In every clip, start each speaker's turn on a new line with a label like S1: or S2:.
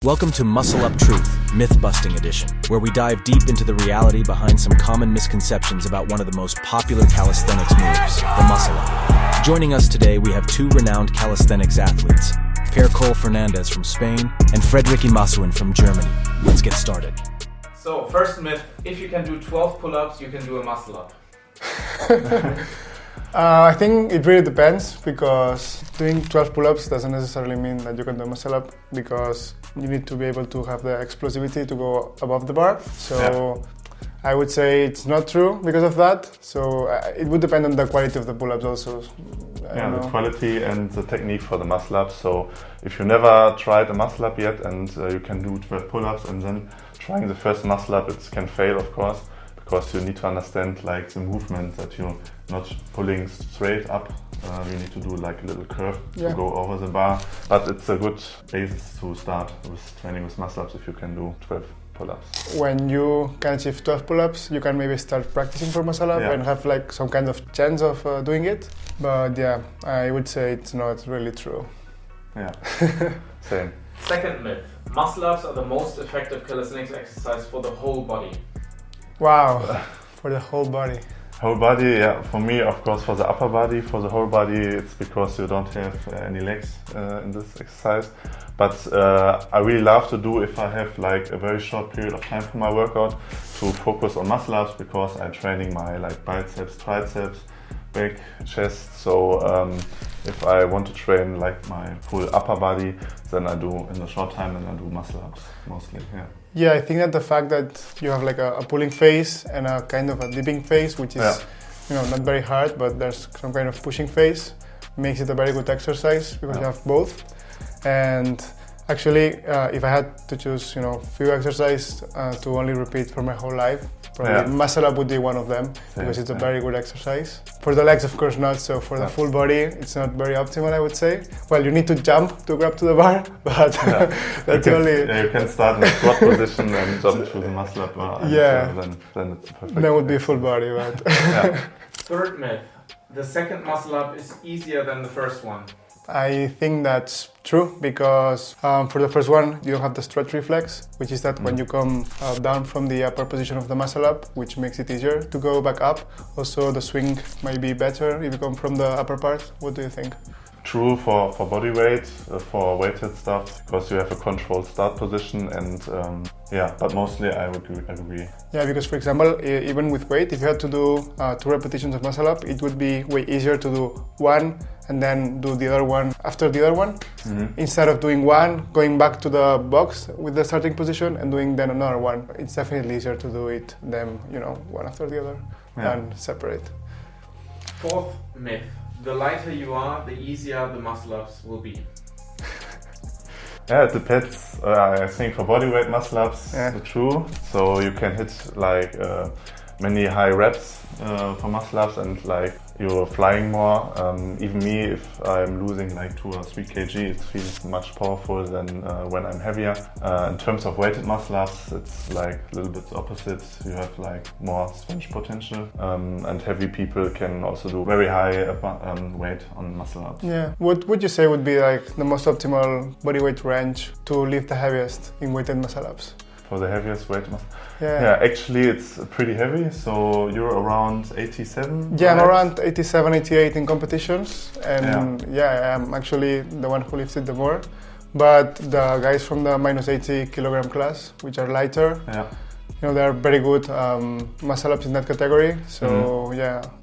S1: Welcome to Muscle Up Truth, Myth-Busting Edition, where we dive deep into the reality behind some common misconceptions about one of the most popular calisthenics moves, the muscle up. Joining us today, we have two renowned calisthenics athletes, Pere Fernandez from Spain and Freddi from Germany. Let's get started.
S2: So, first myth, if you can do 12 pull-ups, you can do a muscle up.
S3: I think it really depends, because doing 12 pull-ups doesn't necessarily mean that you can do a muscle up, because you need to be able to have the explosivity to go above the bar. So I would say it's not true because of that. So it would depend on the quality of the pull-ups also.
S4: The quality and the technique for the muscle ups. So if you never tried a muscle up yet and you can do 12 pull-ups and then trying the first muscle up, it can fail, of course, because you need to understand like the movement, that you're not pulling straight up. You need to do like a little curve to go over the bar. But it's a good basis to start with training with muscle ups if you can do 12 pull-ups.
S3: When you can achieve 12 pull-ups, you can maybe start practicing for muscle up and have like some kind of chance of doing it. But yeah, I would say it's not really true.
S4: Yeah, same.
S2: Second myth, muscle ups are the most effective calisthenics exercise for the whole body.
S3: Wow, for the whole body.
S4: Whole body, yeah. For me, of course, for the upper body. For the whole body, it's because you don't have any legs in this exercise. But I really love to do, if I have like a very short period of time for my workout, to focus on muscle ups, because I'm training my like biceps, triceps, back, chest. So if I want to train like my full upper body, then I do in a short time, and I do muscle ups mostly. Yeah.
S3: Yeah, I think that the fact that you have like a pulling phase and a kind of a dipping phase, which is not very hard, but there's some kind of pushing phase, makes it a very good exercise, because you have both. And actually, if I had to choose, few exercises to only repeat for my whole life, probably muscle up would be one of them, because it's a very good exercise. For the legs, of course not. So for the full body, it's not very optimal, I would say. Well, you need to jump to grab to the bar, but that's only.
S4: Yeah, you can start in a squat position and jump through the muscle up. Then it's perfect.
S3: That would be full body, but.
S2: Third myth, the second muscle up is easier than the first one.
S3: I think that's true, because for the first one, you don't have the stretch reflex, which is that when you come down from the upper position of the muscle up, which makes it easier to go back up. Also, the swing might be better if you come from the upper part. What do you think?
S4: True for body weight, for weighted stuff, because you have a controlled start position, and but mostly I would agree.
S3: Yeah, because for example, even with weight, if you had to do 2 repetitions of muscle up, it would be way easier to do one and then do the other one after the other one, instead of doing one, going back to the box with the starting position and doing then another one. It's definitely easier to do it than, one after the other and separate.
S2: Fourth myth, the lighter you are, the easier the muscle ups will be.
S4: Yeah, it depends. I think for bodyweight muscle ups, true. So you can hit like many high reps for muscle ups, and like you're flying more. Even me, if I'm losing like 2 or 3 kg, it feels much powerful than when I'm heavier. In terms of weighted muscle ups, it's like a little bit opposite. You have like more strength potential, and heavy people can also do very high weight on muscle ups.
S3: Yeah. What would you say would be like the most optimal body weight range to lift the heaviest in weighted muscle ups?
S4: For the heaviest weight muscle? Yeah, actually it's pretty heavy, so you're around 87?
S3: Yeah,
S4: right?
S3: I'm around 87, 88 in competitions, and I'm actually the one who lifts it the more. But the guys from the minus 80 kilogram class, which are lighter, they are very good muscle ups in that category. So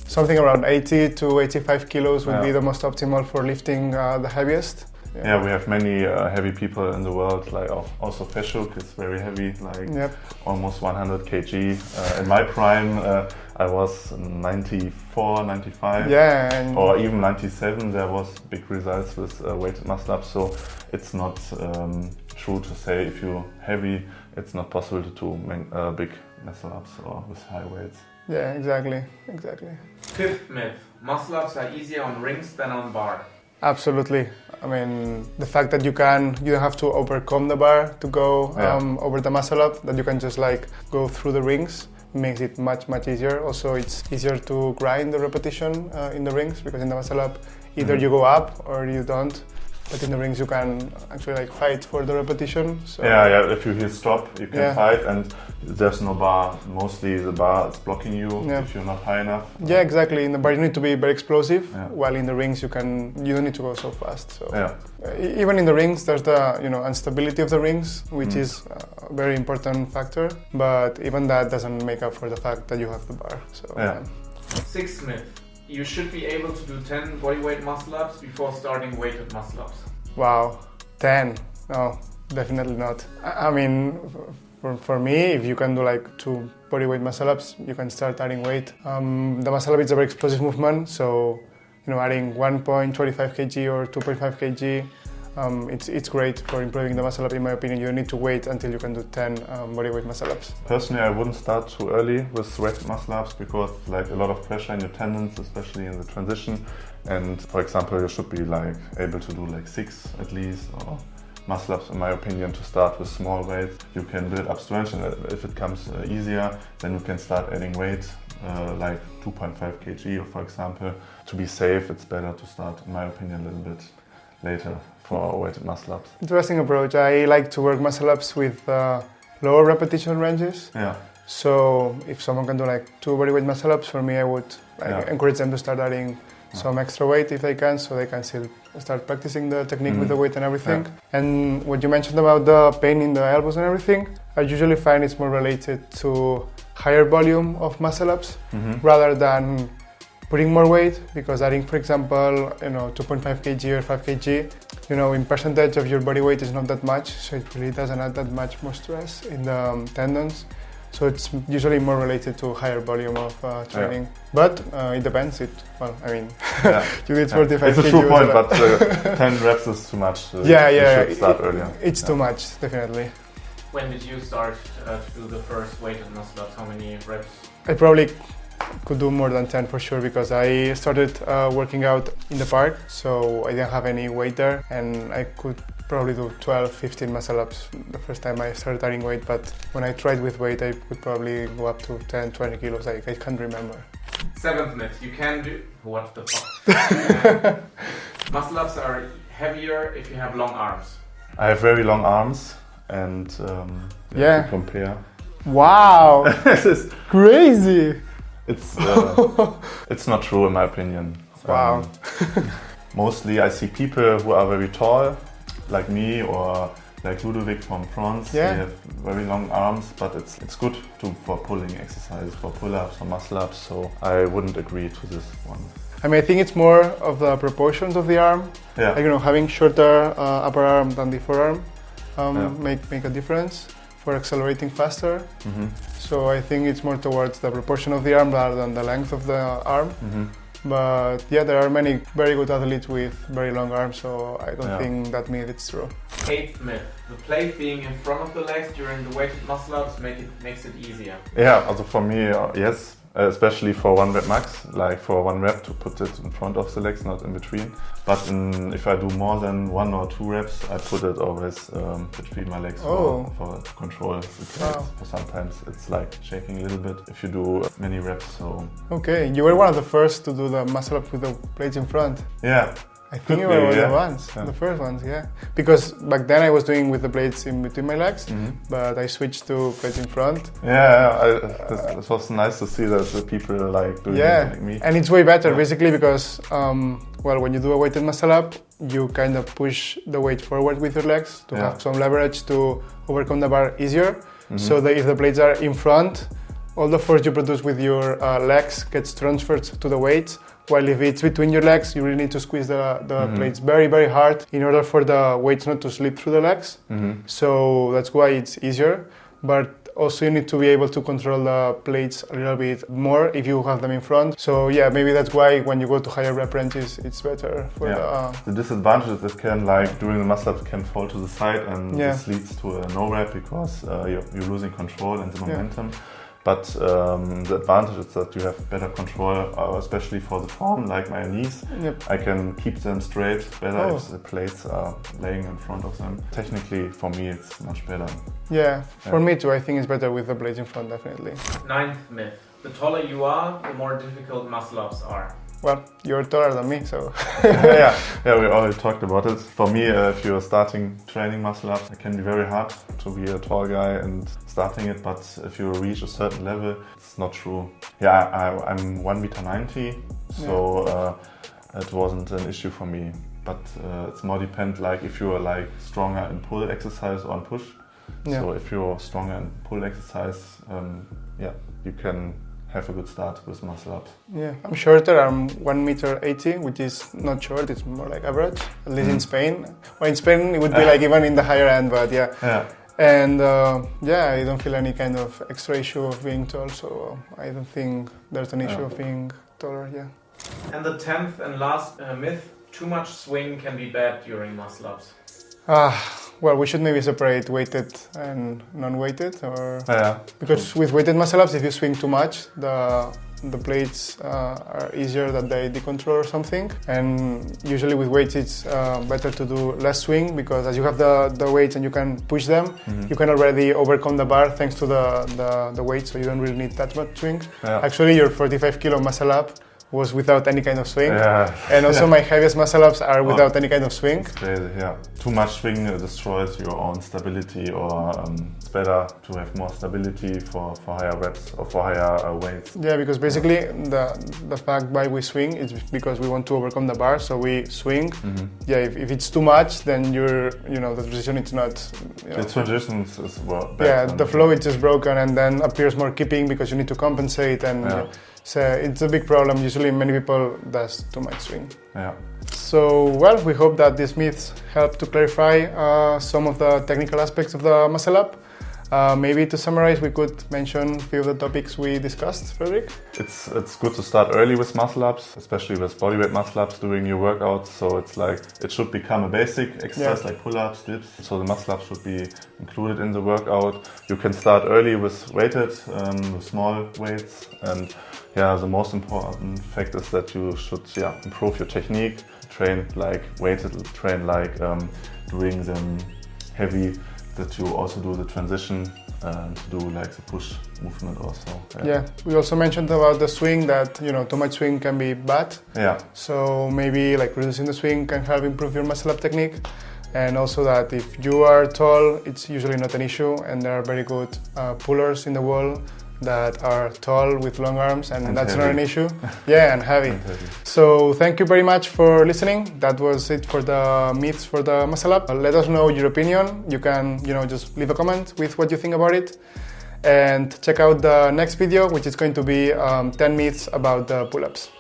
S3: something around 80 to 85 kilos would be the most optimal for lifting the heaviest.
S4: Yeah, we have many heavy people in the world, like also Feshuk is very heavy, like almost 100 kg. In my prime, I was 94, 95, or even 97. There was big results with weighted muscle ups, so it's not true to say if you're heavy, it's not possible to do big muscle ups or with high weights.
S3: Yeah, exactly.
S2: Fifth myth, muscle ups are easier on rings than on bar.
S3: Absolutely. I mean, the fact that you don't have to overcome the bar to go over the muscle up, that you can just like go through the rings, makes it much easier. Also, it's easier to grind the repetition in the rings, because in the muscle up, either you go up or you don't. but in the rings you can actually like fight for the repetition. So
S4: Yeah. If you hear stop, you can
S3: Yeah.
S4: fight, and there's no bar. Mostly the bar is blocking you if you're not high enough.
S3: Yeah, exactly. In the bar you need to be very explosive,
S4: Yeah.
S3: while in the rings you don't need to go so fast. So
S4: Yeah.
S3: Even in the rings, there's the instability of the rings, which is a very important factor. But even that doesn't make up for the fact that you have the bar. So
S4: Yeah.
S2: Sixth myth. You should be able to do 10 bodyweight muscle-ups before starting weighted muscle-ups.
S3: Wow, 10? No, definitely not. I mean, for me, if you can do like 2 bodyweight muscle-ups, you can start adding weight. The muscle-up is a very explosive movement, so adding 1.25 kg or 2.5 kg, it's great for improving the muscle-up. In my opinion, you don't need to wait until you can do 10 bodyweight muscle-ups.
S4: Personally, I wouldn't start too early with weighted muscle-ups because like a lot of pressure in your tendons, especially in the transition. And for example, you should be like able to do like 6 at least, or muscle-ups, in my opinion, to start with small weights. You can build up strength, and if it comes easier, then you can start adding weight, like 2.5 kg, for example. To be safe, it's better to start, in my opinion, a little bit later for weighted muscle-ups.
S3: Interesting approach. I like to work muscle-ups with lower repetition ranges.
S4: Yeah.
S3: So if someone can do like 2 bodyweight muscle-ups, for me, I would encourage them to start adding some extra weight if they can, so they can still start practicing the technique with the weight and everything. Yeah. And what you mentioned about the pain in the elbows and everything, I usually find it's more related to higher volume of muscle-ups rather than putting more weight, because adding, for example, 2.5 kg or 5 kg, in percentage of your body weight is not that much, so it really doesn't add that much more stress in the tendons. So it's usually more related to higher volume of training. Yeah. But it depends. You did 45 kg.
S4: It's a true point, but 10 reps is too much. You should start earlier.
S3: It's too much, definitely.
S2: When did you start to do the first weighted muscle-ups? How many reps?
S3: I probably could do more than 10 for sure, because I started working out in the park, so I didn't have any weight there, and I could probably do 12, 15 muscle-ups the first time I started adding weight, but when I tried with weight, I could probably go up to 10, 20 kilos, I can't remember.
S2: Seventh myth, you can do... What the fuck? Muscle-ups are heavier if you have long arms.
S4: I have very long arms, and to compare.
S3: Wow, crazy!
S4: It's not true in my opinion.
S3: Wow.
S4: Mostly I see people who are very tall, like me or like Ludovic from France.
S3: Yeah.
S4: They have very long arms, but it's good for pulling exercises, for pull-ups or muscle-ups, so I wouldn't agree to this one.
S3: I mean, I think it's more of the proportions of the arm.
S4: Yeah.
S3: Like, having shorter upper arm than the forearm make a difference for accelerating faster. So I think it's more towards the proportion of the arm rather than the length of the arm. But yeah, there are many very good athletes with very long arms, so I don't think that myth is true.
S2: Eighth myth, the plate being in front of the legs during the weighted muscle-ups makes it easier.
S4: Yeah, also for me, yes. Especially for 1 rep max, like for 1 rep to put it in front of the legs, not in between. But if I do more than 1 or 2 reps, I put it always between my legs to control the plates. Wow. Sometimes it's like shaking a little bit if you do many reps. So
S3: okay, you were one of the first to do the muscle up with the plates in front.
S4: Yeah.
S3: I think you were one of the ones, the first ones, because back then I was doing with the plates in between my legs, but I switched to plates in front.
S4: Yeah, it was nice to see that the people like doing it like me.
S3: And it's way better basically because, when you do a weighted muscle up, you kind of push the weight forward with your legs to have some leverage to overcome the bar easier. So that if the plates are in front, all the force you produce with your legs gets transferred to the weights. While if it's between your legs, you really need to squeeze the plates very, very hard in order for the weights not to slip through the legs. So that's why it's easier. But also you need to be able to control the plates a little bit more if you have them in front. So yeah, maybe that's why when you go to higher rep ranges, it's better for
S4: the disadvantage is it can, like, during the muscle up, can fall to the side, and this leads to a no rep because you're losing control and the momentum. But the advantage is that you have better control, especially for the form, like my knees. I can keep them straight better if the plates are laying in front of them. Technically, for me, it's much better.
S3: Yeah, for me too. I think it's better with the plates in front, definitely.
S2: Ninth myth. The taller you are, the more difficult muscle-ups are.
S3: well, you're taller than me, so.
S4: yeah, we already talked about it. For me, if you're starting training muscle ups, it can be very hard to be a tall guy and starting it, but if you reach a certain level, it's not true. Yeah, I'm 1.90 m, so it wasn't an issue for me. But it's more depend like if you are like stronger in pull exercise or in push. Yeah. So if you're stronger in pull exercise, you can have a good start with muscle ups.
S3: Yeah, I'm shorter. I'm 1.80 m, which is not short. It's more like average, at least in Spain. Well, in Spain it would be like even in the higher end, but yeah. And I don't feel any kind of extra issue of being tall, so I don't think there's an issue of being taller. Yeah.
S2: And the 10th and last myth: too much swing can be bad during muscle ups.
S3: Well, we should maybe separate weighted and non-weighted, or because with weighted muscle ups, if you swing too much, the blades are easier that they decontrol or something. And usually with weights, it's better to do less swing, because as you have the weights and you can push them, you can already overcome the bar thanks to the weight, so you don't really need that much swing. Actually, your 45 kilo muscle up was without any kind of swing, and also my heaviest muscle ups are without any kind of swing.
S4: It's crazy, Too much swing destroys your own stability, or it's better to have more stability for higher reps or for higher weights. Yeah,
S3: because basically the fact why we swing is because we want to overcome the bar, so we swing. If it's too much, then the transition is not.
S4: The transition is bad.
S3: The flow is just broken, and then appears more keeping because you need to compensate, and so it's a big problem. Usually many people does too much swing. So, well, we hope that these myths help to clarify some of the technical aspects of the muscle up. Maybe to summarize, we could mention a few of the topics we discussed, Frederick.
S4: It's good to start early with muscle ups, especially with bodyweight muscle ups during your workout. So it's like it should become a basic exercise like pull-ups, dips. So the muscle ups should be included in the workout. You can start early with weighted, with small weights, and the most important fact is that you should improve your technique. Train like weighted, train like doing them heavy. That you also do the transition and to do like the push movement also.
S3: We also mentioned about the swing that too much swing can be bad. So maybe like reducing the swing can help improve your muscle up technique, and also that if you are tall, it's usually not an issue, and there are very good pullers in the world that are tall with long arms, and that's heavy. Not an issue. And heavy. So thank you very much for listening. That was it for the myths for the muscle up. Let us know your opinion. You can just leave a comment with what you think about it, and check out the next video, which is going to be 10 myths about the pull-ups.